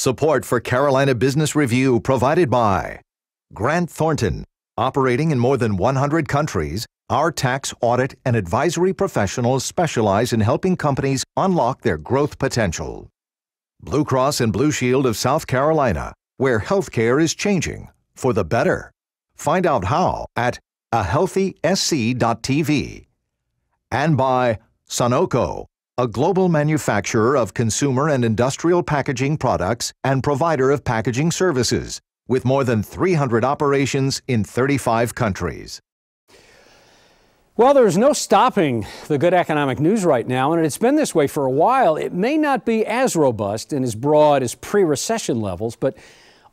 Support for Carolina Business Review provided by Grant Thornton. Operating in more than 100 countries, our tax, audit, and advisory professionals specialize in helping companies unlock their growth potential. Blue Cross and Blue Shield of South Carolina, where healthcare is changing for the better. Find out how at ahealthysc.tv. And by Sonoco, a global manufacturer of consumer and industrial packaging products and provider of packaging services, with more than 300 operations in 35 countries. Well, there's no stopping the good economic news right now, and it's been this way for a while. It may not be as robust and as broad as pre-recession levels, but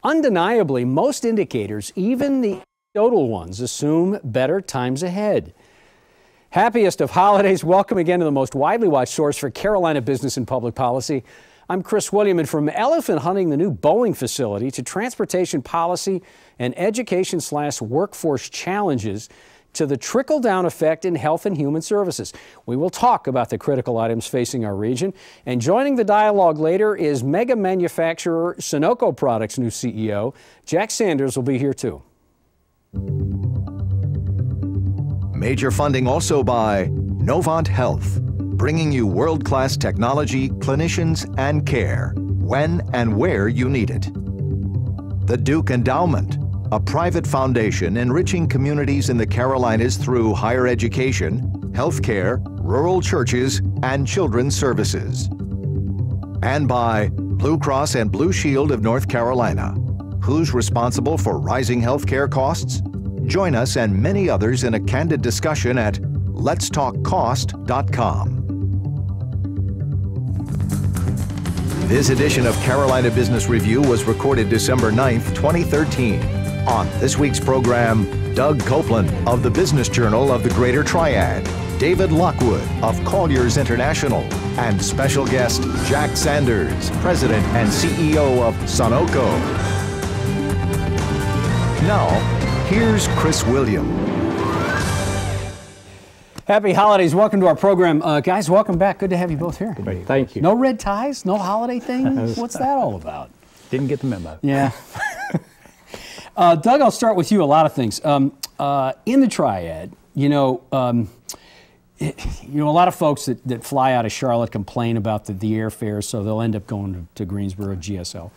undeniably, most indicators, even the anecdotal ones, assume better times ahead. Happiest of holidays. Welcome again to the most widely watched source for Carolina business and public policy. I'm Chris William, and from elephant hunting the new Boeing facility to transportation policy and education/workforce challenges to the trickle-down effect in health and human services. We will talk about the critical items facing our region. And joining the dialogue later is mega manufacturer Sonoco Products' new CEO. Jack Sanders will be here too. Major funding also by Novant Health, bringing you world-class technology, clinicians, and care when and where you need it. The Duke Endowment, a private foundation enriching communities in the Carolinas through higher education, healthcare, rural churches, and children's services. And by Blue Cross and Blue Shield of North Carolina. Who's responsible for rising healthcare costs? Join us and many others in a candid discussion at letstalkcost.com. This edition of Carolina Business Review was recorded December 9th, 2013. On this week's program, Doug Copeland of the Business Journal of the Greater Triad, David Lockwood of Colliers International, and special guest Jack Sanders, President and CEO of Sonoco. Now, here's Chris William. Happy holidays. Welcome to our program. Guys, welcome back. Good to have you both here. Thank you. No red ties? No holiday thing? What's that all about? Didn't get the memo. Yeah. Doug, I'll start with you. A lot of things. In the Triad, a lot of folks that fly out of Charlotte complain about the airfare, so they'll end up going to Greensboro, GSO.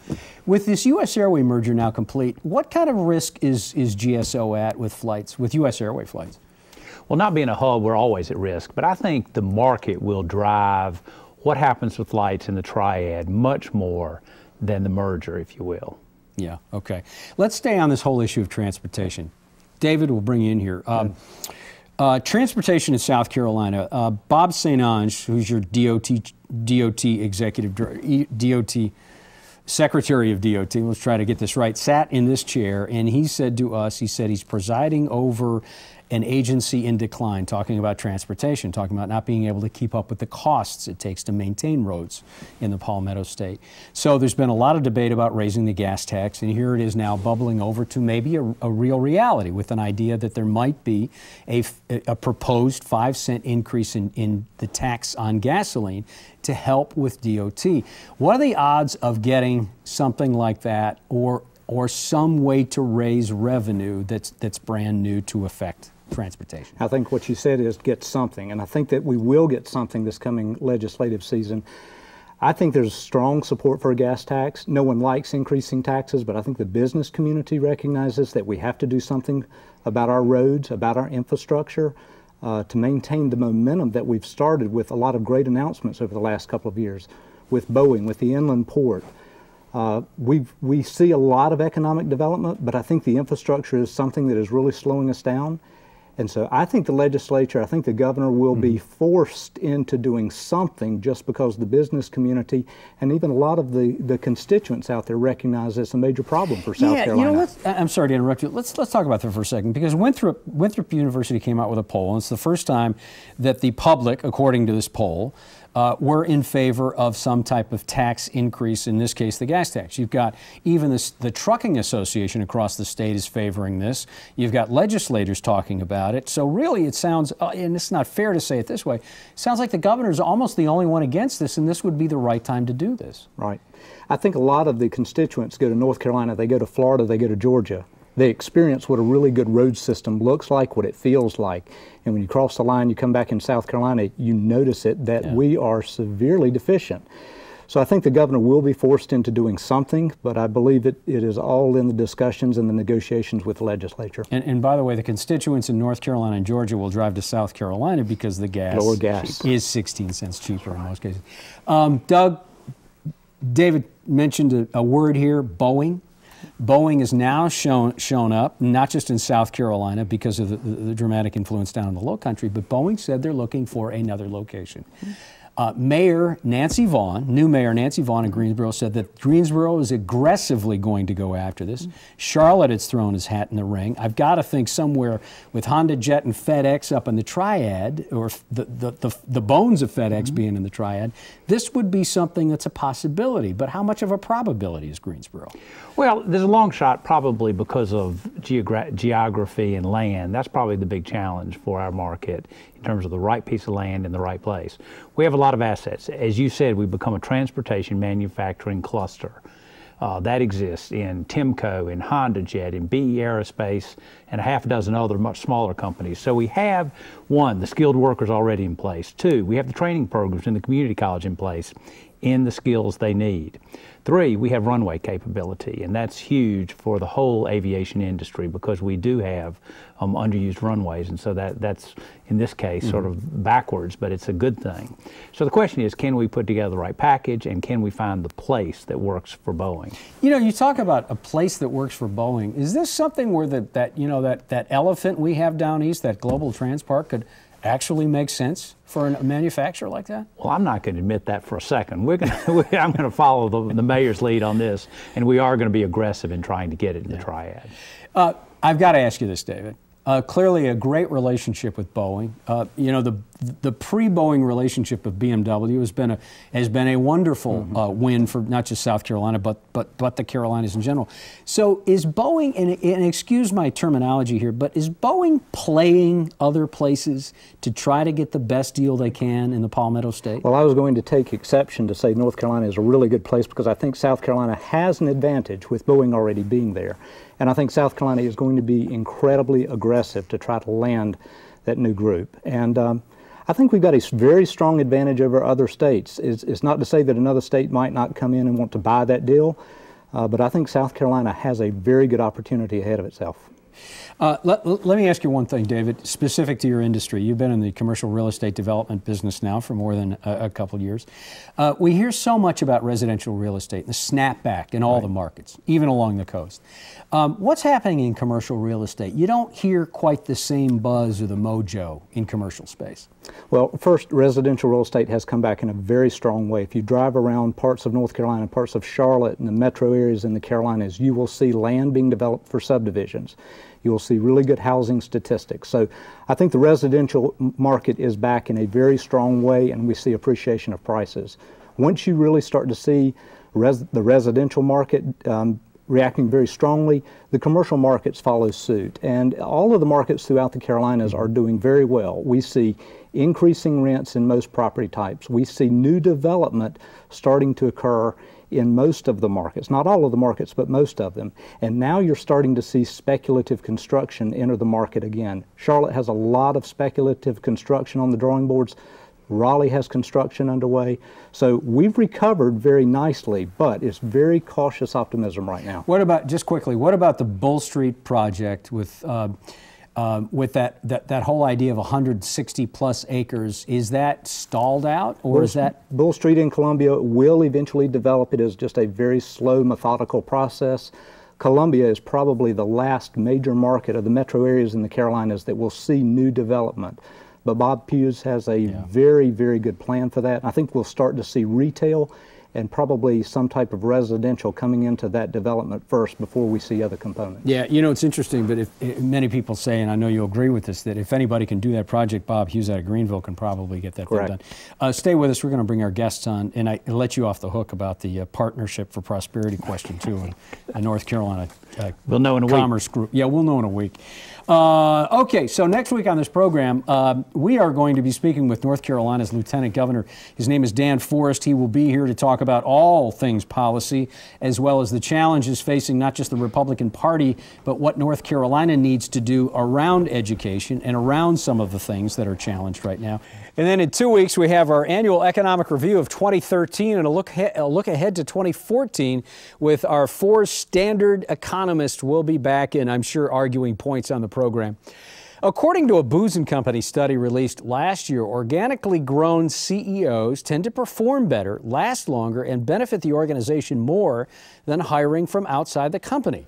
With this U.S. Airway merger now complete, what kind of risk is GSO at with flights, with U.S. Airway flights? Well, not being a hub, we're always at risk, but I think the market will drive what happens with flights in the Triad much more than the merger, if you will. Yeah, okay. Let's stay on this whole issue of transportation. David, we'll bring you in here. Transportation in South Carolina, Bob St. Onge, who's your DOT executive, DOT Secretary of DOT, let's try to get this right, sat in this chair, and he said to us, he said he's presiding over an agency in decline, talking about transportation, talking about not being able to keep up with the costs it takes to maintain roads in the Palmetto State. So there's been a lot of debate about raising the gas tax, and here it is now bubbling over to maybe a real reality with an idea that there might be a proposed 5-cent increase in the tax on gasoline to help with DOT. What are the odds of getting something like that or some way to raise revenue that's brand new to affect transportation? I think what you said is get something, and I think that we will get something this coming legislative season. I think there's strong support for a gas tax. No one likes increasing taxes, but I think the business community recognizes that we have to do something about our roads, about our infrastructure, to maintain the momentum that we've started with a lot of great announcements over the last couple of years, with Boeing, with the inland port. We see a lot of economic development, but I think the infrastructure is something that is really slowing us down. And so I think the legislature, I think the governor will be forced into doing something just because the business community and even a lot of the constituents out there recognize it's a major problem for South Carolina. I'm sorry to interrupt you. Let's talk about that for a second, because Winthrop University came out with a poll, and it's the first time that the public, according to this poll, were in favor of some type of tax increase, in this case the gas tax. You've got even the Trucking Association across the state is favoring this. You've got legislators talking about it. So really it sounds, and it's not fair to say it this way, it sounds like the governor is almost the only one against this, and this would be the right time to do this. Right. I think a lot of the constituents go to North Carolina, they go to Florida, they go to Georgia. They experience what a really good road system looks like, what it feels like. And when you cross the line, you come back in South Carolina, you notice it that we are severely deficient. So I think the governor will be forced into doing something, but I believe it is all in the discussions and the negotiations with the legislature. And by the way, the constituents in North Carolina and Georgia will drive to South Carolina because the gas is 16 cents cheaper in most cases. Doug, David mentioned a word here, Boeing. Boeing is now shown up, not just in South Carolina because of the dramatic influence down in the Lowcountry, but Boeing said they're looking for another location. Mayor Nancy Vaughn, new Mayor Nancy Vaughn in Greensboro, said that Greensboro is aggressively going to go after this. Charlotte has thrown his hat in the ring. I've got to think somewhere with Honda, Jet, and FedEx up in the Triad, or the bones of FedEx being in the Triad, this would be something that's a possibility. But how much of a probability is Greensboro? Well, there's a long shot probably because of geography and land. That's probably the big challenge for our market in terms of the right piece of land in the right place. We have a lot of assets. As you said, we've become a transportation manufacturing cluster. That exists in Timco, in Honda Jet, in BE Aerospace, and a half a dozen other much smaller companies. So we have, one, the skilled workers already in place. Two, we have the training programs in the community college in place in the skills they need. Three, we have runway capability, and that's huge for the whole aviation industry because we do have underused runways, and so that's, in this case, sort of backwards, but it's a good thing. So the question is, can we put together the right package, and can we find the place that works for Boeing? You know, you talk about a place that works for Boeing. Is this something where that elephant we have down east, that global transport, could actually make sense for a manufacturer like that? Well, I'm not going to admit that for a second. I'm going to follow the mayor's lead on this, and we are going to be aggressive in trying to get it in the Triad. I've got to ask you this, David. Clearly a great relationship with Boeing. You know, the pre-Boeing relationship of BMW has been a wonderful win for not just South Carolina, but the Carolinas in general. So is Boeing, and excuse my terminology here, but is Boeing playing other places to try to get the best deal they can in the Palmetto State? Well, I was going to take exception to say North Carolina is a really good place because I think South Carolina has an advantage with Boeing already being there. And I think South Carolina is going to be incredibly aggressive to try to land that new group. And I think we've got a very strong advantage over other states. It's not to say that another state might not come in and want to buy that deal, but I think South Carolina has a very good opportunity ahead of itself. Let me ask you one thing, David, specific to your industry. You've been in the commercial real estate development business now for more than a couple of years. We hear so much about residential real estate, the snapback in all the markets, even along the coast. What's happening in commercial real estate? You don't hear quite the same buzz or the mojo in commercial space. Well, first, residential real estate has come back in a very strong way. If you drive around parts of North Carolina, parts of Charlotte, and the metro areas in the Carolinas, you will see land being developed for subdivisions. You will see really good housing statistics. So I think the residential market is back in a very strong way, and we see appreciation of prices. Once you really start to see the residential market reacting very strongly, the commercial markets follow suit. And all of the markets throughout the Carolinas are doing very well. We see increasing rents in most property types. We see new development starting to occur in most of the markets, not all of the markets, but most of them. And now you're starting to see speculative construction enter the market again. Charlotte has a lot of speculative construction on the drawing boards. Raleigh has construction underway. So we've recovered very nicely, but it's very cautious optimism right now. What about, just quickly, what about the Bull Street project with that whole idea of 160 plus acres? Is that stalled out, or is that? Bull Street in Columbia will eventually develop. It is just a very slow, methodical process. Columbia is probably the last major market of the metro areas in the Carolinas that will see new development. But Bob Hughes has a very, very good plan for that. I think we'll start to see retail and probably some type of residential coming into that development first before we see other components. Yeah, you know, it's interesting, but if many people say, and I know you'll agree with this, that if anybody can do that project, Bob Hughes out of Greenville can probably get that thing done. Stay with us. We're going to bring our guests on, and I let you off the hook about the Partnership for Prosperity question, too, in North Carolina we'll know in a Commerce week. Group. Yeah, we'll know in a week. Okay, so next week on this program, we are going to be speaking with North Carolina's Lieutenant Governor. His name is Dan Forest. He will be here to talk about all things policy, as well as the challenges facing not just the Republican Party, but what North Carolina needs to do around education and around some of the things that are challenged right now. And then in 2 weeks, we have our annual economic review of 2013 and a look ahead to 2014 with our 4 standard economists. We'll be back and I'm sure arguing points on the program. According to a Booz & Company study released last year, organically grown CEOs tend to perform better, last longer, and benefit the organization more than hiring from outside the company.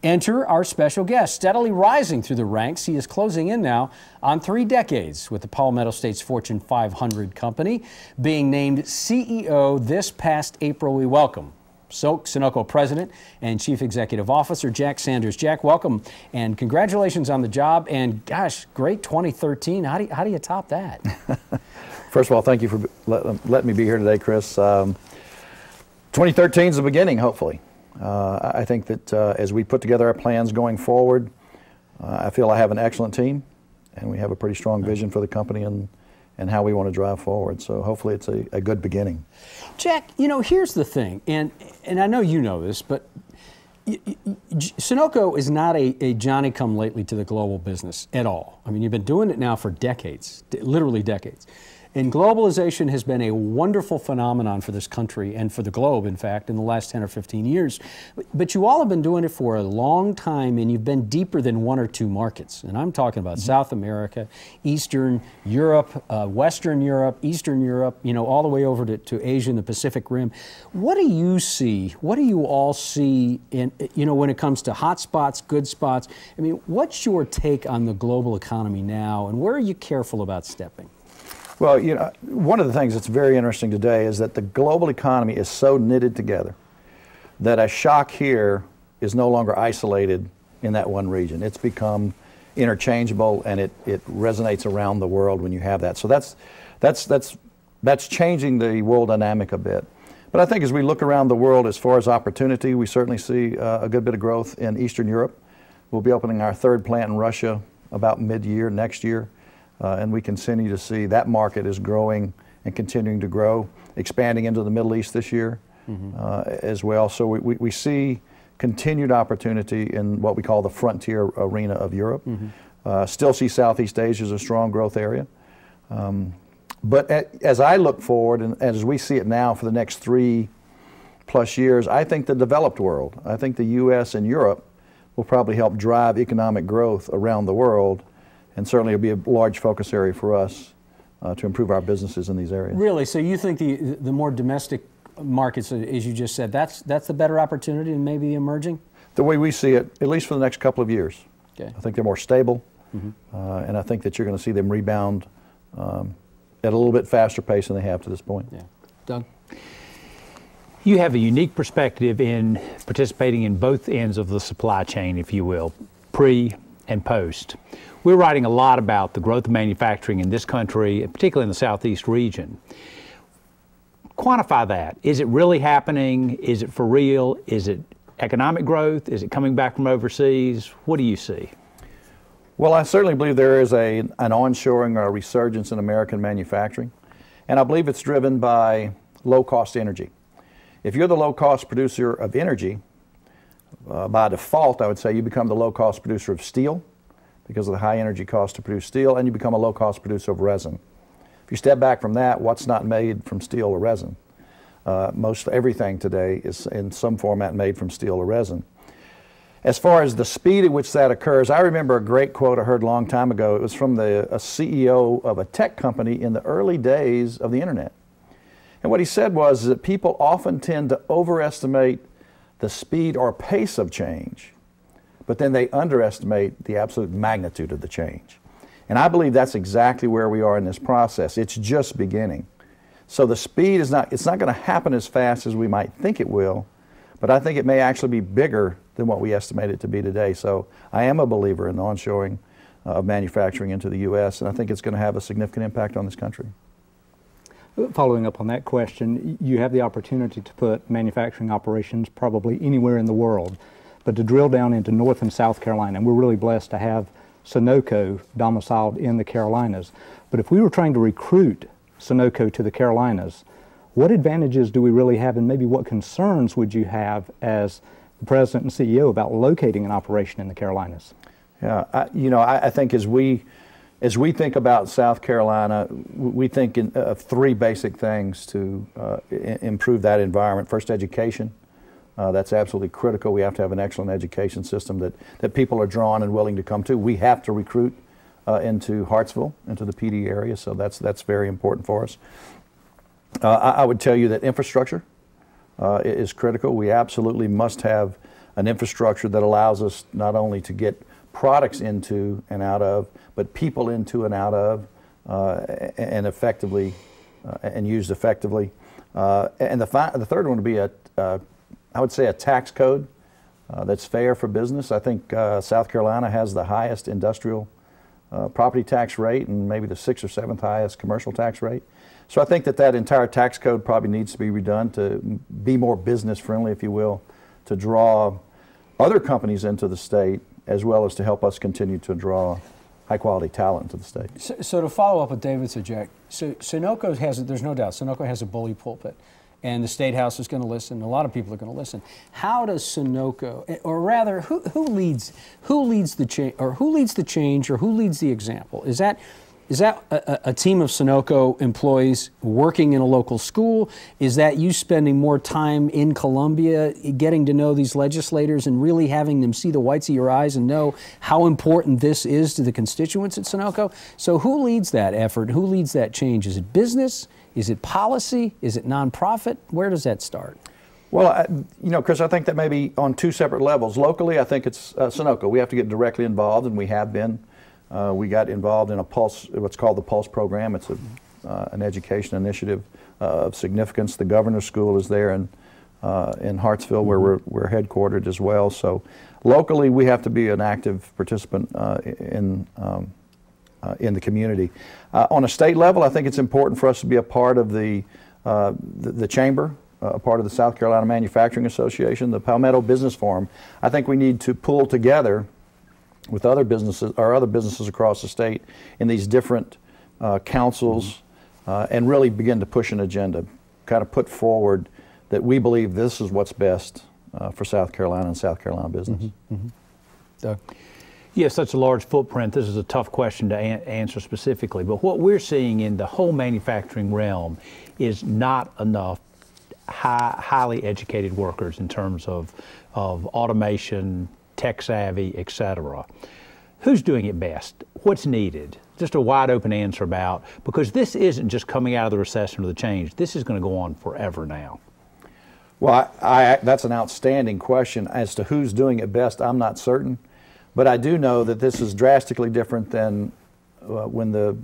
Enter our special guest, steadily rising through the ranks. He is closing in now on 3 decades with the Palmetto State's Fortune 500 company, being named CEO this past April. We welcome Sonoco President and Chief Executive Officer Jack Sanders. Jack, welcome and congratulations on the job. And gosh, great 2013. How do you top that? First of all, thank you for letting me be here today, Chris. 2013 is the beginning, hopefully. I think that as we put together our plans going forward, I feel I have an excellent team, and we have a pretty strong vision for the company and how we want to drive forward. So hopefully it's a good beginning. Jack, you know, here's the thing, and I know you know this, but Sonoco is not a Johnny-come-lately to the global business at all. I mean, you've been doing it now for decades, literally decades. And globalization has been a wonderful phenomenon for this country and for the globe, in fact, in the last 10 or 15 years. But you all have been doing it for a long time, and you've been deeper than 1 or 2 markets. And I'm talking about South America, Eastern Europe, Western Europe, Eastern Europe, you know, all the way over to Asia and the Pacific Rim. What do you see? What do you all see in, you know, when it comes to hot spots, good spots? I mean, what's your take on the global economy now, and where are you careful about stepping? Well, you know, one of the things that's very interesting today is that the global economy is so knitted together that a shock here is no longer isolated in that one region. It's become interchangeable, and it resonates around the world when you have that. So that's changing the world dynamic a bit. But I think as we look around the world as far as opportunity, we certainly see a good bit of growth in Eastern Europe. We'll be opening our 3rd plant in Russia about mid-year next year. And we continue to see that market is growing and continuing to grow, expanding into the Middle East this year as well. So we see continued opportunity in what we call the frontier arena of Europe. Still see Southeast Asia as a strong growth area. But as I look forward and as we see it now for the next 3+ years, I think the developed world, I think the U.S. and Europe will probably help drive economic growth around the world. And certainly it'll be a large focus area for us to improve our businesses in these areas. Really? So you think the more domestic markets, as you just said, that's the better opportunity than maybe the emerging? The way we see it, at least for the next couple of years. Okay. I think they're more stable, and I think that you're going to see them rebound at a little bit faster pace than they have to this point. Yeah. Doug? You have a unique perspective in participating in both ends of the supply chain, if you will, pre and post. We're writing a lot about the growth of manufacturing in this country, particularly in the Southeast region. Quantify that. Is it really happening? Is it for real? Is it economic growth? Is it coming back from overseas? What do you see? Well, I certainly believe there is an onshoring or a resurgence in American manufacturing, and I believe it's driven by low-cost energy. If you're the low-cost producer of energy, by default, I would say you become the low-cost producer of steel because of the high energy cost to produce steel, and you become a low-cost producer of resin. If you step back from that, what's not made from steel or resin? Most everything today is in some format made from steel or resin. As far as the speed at which that occurs, I remember a great quote I heard a long time ago. It was from a CEO of a tech company in the early days of the internet. And what he said was that people often tend to overestimate the speed or pace of change, but then they underestimate the absolute magnitude of the change. And I believe that's exactly where we are in this process. It's just beginning. So the speed is not, it's not going to happen as fast as we might think it will, but I think it may actually be bigger than what we estimate it to be today. So I am a believer in the onshoring of manufacturing into the U.S., and I think it's going to have a significant impact on this country. Following up on that question, you have the opportunity to put manufacturing operations probably anywhere in the world, but to drill down into North and South Carolina, and we're really blessed to have Sonoco domiciled in the Carolinas. But if we were trying to recruit Sonoco to the Carolinas, what advantages do we really have, and maybe what concerns would you have as the president and CEO about locating an operation in the Carolinas? Yeah, I think as we think about South Carolina, we think of three basic things to improve that environment. First, education. That's absolutely critical. We have to have an excellent education system that people are drawn and willing to come to. We have to recruit into Hartsville, into the PD area, so that's very important for us. I would tell you that infrastructure is critical. We absolutely must have an infrastructure that allows us not only to get products into and out of, but people into and out of, and effectively, and used effectively. And the third one would be I would say a tax code that's fair for business. I think South Carolina has the highest industrial property tax rate and maybe the 6th or 7th highest commercial tax rate. So I think that entire tax code probably needs to be redone to be more business friendly, if you will, to draw other companies into the state, as well as to help us continue to draw high quality talent into the state. So to follow up what David said, Jack, so Sonoco has, there's no doubt, Sonoco has a bully pulpit, and the State House is going to listen. A lot of people are going to listen. How does Sonoco, or rather, who leads the change, or who leads the example? Is that a team of Sonoco employees working in a local school? Is that you spending more time in Columbia, getting to know these legislators and really having them see the whites of your eyes and know how important this is to the constituents at Sonoco? So who leads that effort? Who leads that change? Is it business? Is it policy? Is it nonprofit? Where does that start? Well, Chris, I think that may be on two separate levels. Locally, I think it's Sonoco. We have to get directly involved, and we have been. We got involved in what's called the Pulse program. It's an education initiative of significance. The Governor's School is there in Hartsville, where we're headquartered as well. So locally, we have to be an active participant in the community. On a state level, I think it's important for us to be a part of the chamber, a part of the South Carolina Manufacturing Association, the Palmetto Business Forum. I think we need to pull together with other businesses across the state in these different councils and really begin to push an agenda, kind of put forward that we believe this is what's best for South Carolina and South Carolina business. Doug? Yes, such a large footprint. This is a tough question to answer specifically, but what we're seeing in the whole manufacturing realm is not enough highly educated workers in terms of automation, tech savvy, et cetera. Who's doing it best? What's needed? Just a wide open answer about, because this isn't just coming out of the recession or the change. This is going to go on forever now. Well, that's an outstanding question. As to who's doing it best, I'm not certain. But I do know that this is drastically different than when the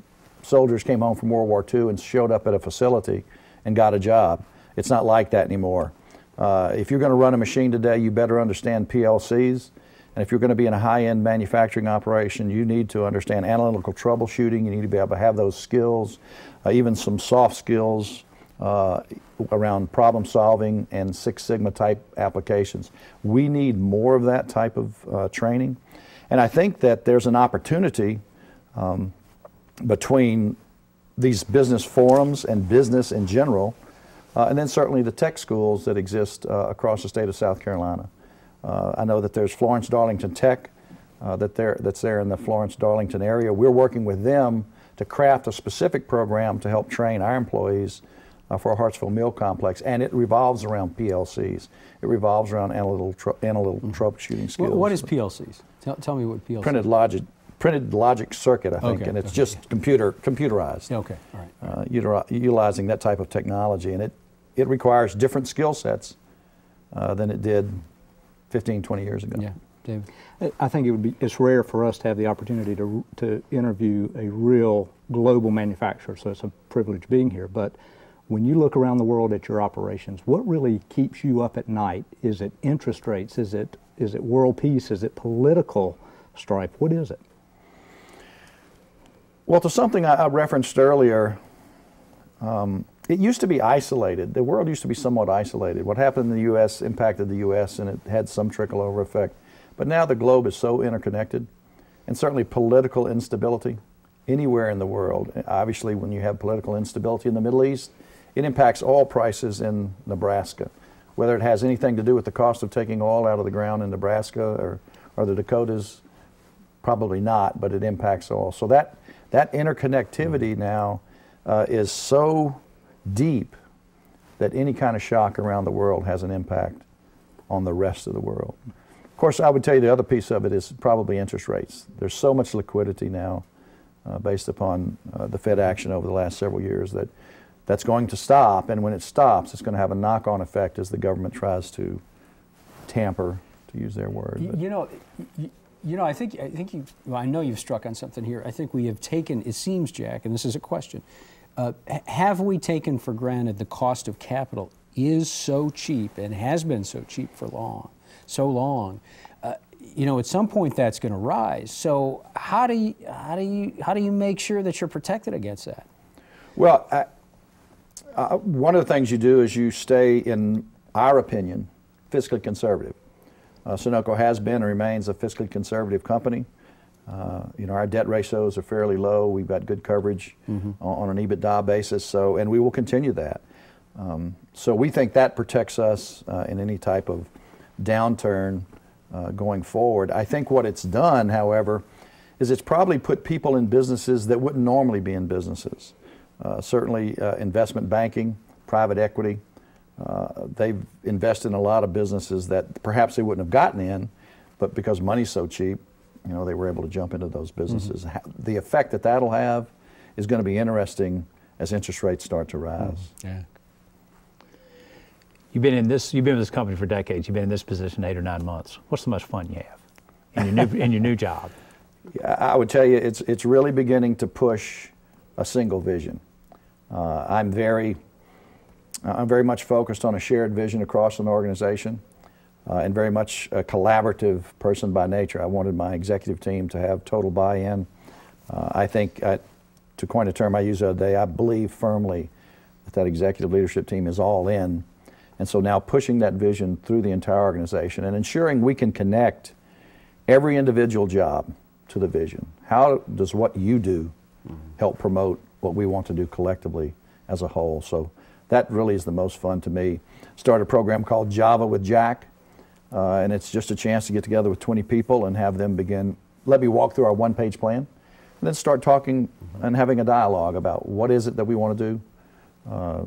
soldiers came home from World War II and showed up at a facility and got a job. It's not like that anymore. If you're going to run a machine today, you better understand PLCs. And if you're going to be in a high-end manufacturing operation, you need to understand analytical troubleshooting. You need to be able to have those skills, even some soft skills around problem solving and Six Sigma type applications. We need more of that type of training. And I think that there's an opportunity between these business forums and business in general, and then certainly the tech schools that exist across the state of South Carolina. I know that there's Florence Darlington Tech that's there in the Florence Darlington area. We're working with them to craft a specific program to help train our employees for a Hartsville Mill Complex, and it revolves around PLCs. It revolves around analytical troubleshooting skills. What is PLCs? Tell me what PLCs. Printed logic circuit, I think, and it's just computerized. Okay, all right. Utilizing that type of technology, and it requires different skill sets than it did 15, 20 years ago. Yeah, David. I think it's rare for us to have the opportunity to interview a real global manufacturer, so it's a privilege being here. But When you look around the world at your operations, what really keeps you up at night? Is it interest rates? Is it world peace? Is it political strife? What is it? Well, to something I referenced earlier, it used to be isolated. The world used to be somewhat isolated. What happened in the U.S. impacted the U.S. and it had some trickle-over effect. But now the globe is so interconnected, and certainly political instability anywhere in the world. Obviously, when you have political instability in the Middle East, it impacts all prices in Nebraska. Whether it has anything to do with the cost of taking oil out of the ground in Nebraska or the Dakotas, probably not, but it impacts all. So that interconnectivity now is so deep that any kind of shock around the world has an impact on the rest of the world. Of course, I would tell you the other piece of it is probably interest rates. There's so much liquidity now based upon the Fed action over the last several years that's going to stop, and when it stops, it's going to have a knock-on effect as the government tries to tamper, to use their word. I think you. Well, I know you've struck on something here. I think we have taken. It seems, Jack, and this is a question: have we taken for granted the cost of capital is so cheap and has been so cheap for so long? At some point that's going to rise. So how do you make sure that you're protected against that? Well, one of the things you do is you stay, in our opinion, fiscally conservative. Sonoco has been and remains a fiscally conservative company. Our debt ratios are fairly low. We've got good coverage on an EBITDA basis, and we will continue that. So we think that protects us in any type of downturn going forward. I think what it's done, however, is it's probably put people in businesses that wouldn't normally be in businesses. Certainly investment banking, private equity. They've invested in a lot of businesses that perhaps they wouldn't have gotten in, but because money's so cheap, they were able to jump into those businesses. The effect that that'll have is going to be interesting as interest rates start to rise. Yeah. You've been with this company for decades. You've been in this position 8 or 9 months. What's the most fun you have in your new job? I would tell you it's really beginning to push a single vision. I'm very much focused on a shared vision across an organization, and very much a collaborative person by nature. I wanted my executive team to have total buy-in. I think, to coin a term I used the other day, I believe firmly that executive leadership team is all in. And so now pushing that vision through the entire organization and ensuring we can connect every individual job to the vision. How does what you do help promote what we want to do collectively as a whole? So that really is the most fun to me. Started a program called Java with Jack, and it's just a chance to get together with 20 people and have them let me walk through our one-page plan, and then start talking and having a dialogue about what is it that we want to do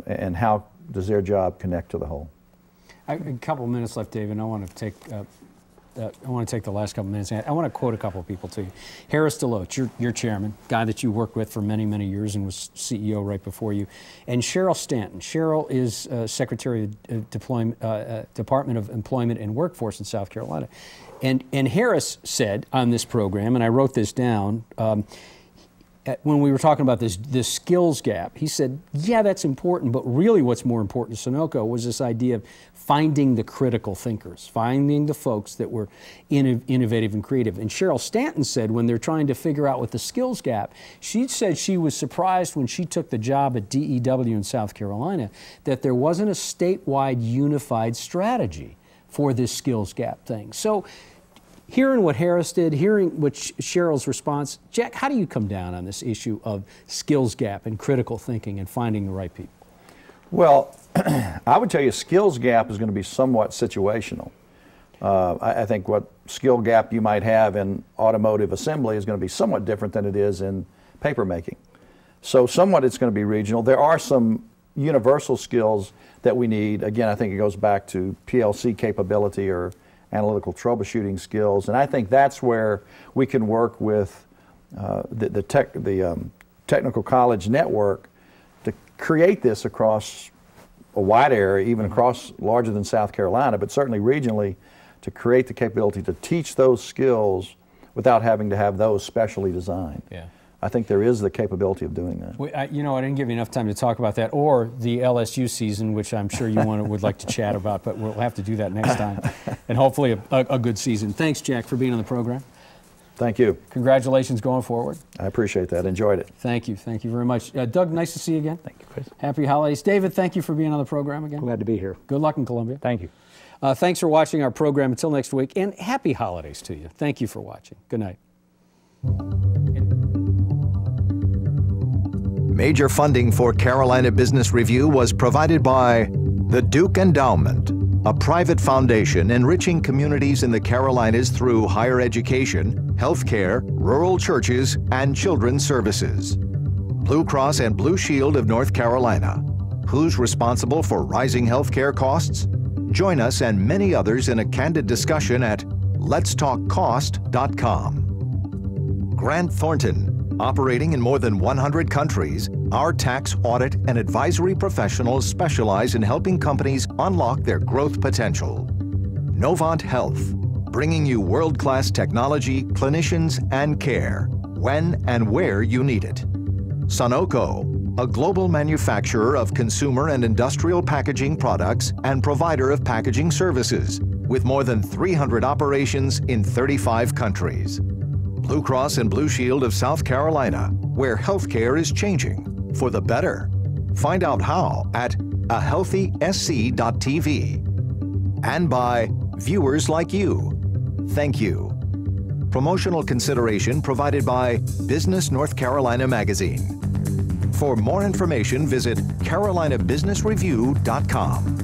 and how does their job connect to the whole. A couple of minutes left, David. I want to take the last couple of minutes. I want to quote a couple of people to you. Harris DeLoach, your chairman, guy that you worked with for many, many years and was CEO right before you, and Cheryl Stanton. Cheryl is Secretary of Department of Employment and Workforce in South Carolina. And Harris said on this program, and I wrote this down, when we were talking about this skills gap, he said, yeah, that's important, but really what's more important to Sonoco was this idea of finding the critical thinkers, finding the folks that were innovative and creative. And Cheryl Stanton said when they're trying to figure out what the skills gap, she said she was surprised when she took the job at DEW in South Carolina that there wasn't a statewide unified strategy for this skills gap thing. So hearing what Harris did, hearing what Cheryl's response, Jack, how do you come down on this issue of skills gap and critical thinking and finding the right people? Well, I would tell you skills gap is going to be somewhat situational. I think what skill gap you might have in automotive assembly is going to be somewhat different than it is in paper making. So somewhat it's going to be regional. There are some universal skills that we need. Again, I think it goes back to PLC capability or analytical troubleshooting skills, and I think that's where we can work with the technical college network to create this across a wide area, even across larger than South Carolina, but certainly regionally, to create the capability to teach those skills without having to have those specially designed. Yeah. I think there is the capability of doing that. I didn't give you enough time to talk about that, or the LSU season, which I'm sure you would like to chat about, but we'll have to do that next time. And hopefully a good season. Thanks, Jack, for being on the program. Thank you. Congratulations going forward. I appreciate that. Enjoyed it. Thank you. Thank you very much. Doug, nice to see you again. Thank you, Chris. Happy holidays. David, thank you for being on the program again. Glad to be here. Good luck in Columbia. Thank you. Thanks for watching our program. Until next week, and happy holidays to you. Thank you for watching. Good night. Major funding for Carolina Business Review was provided by the Duke Endowment, a private foundation enriching communities in the Carolinas through higher education, healthcare, rural churches, and children's services. Blue Cross and Blue Shield of North Carolina. Who's responsible for rising healthcare costs? Join us and many others in a candid discussion at letstalkcost.com. Grant Thornton. Operating in more than 100 countries, our tax, audit, and advisory professionals specialize in helping companies unlock their growth potential. Novant Health, bringing you world-class technology, clinicians, and care, when and where you need it. Sonoco, a global manufacturer of consumer and industrial packaging products and provider of packaging services, with more than 300 operations in 35 countries. Blue Cross and Blue Shield of South Carolina, where healthcare is changing for the better. Find out how at ahealthysc.tv. And by viewers like you. Thank you. Promotional consideration provided by Business North Carolina Magazine. For more information, visit carolinabusinessreview.com.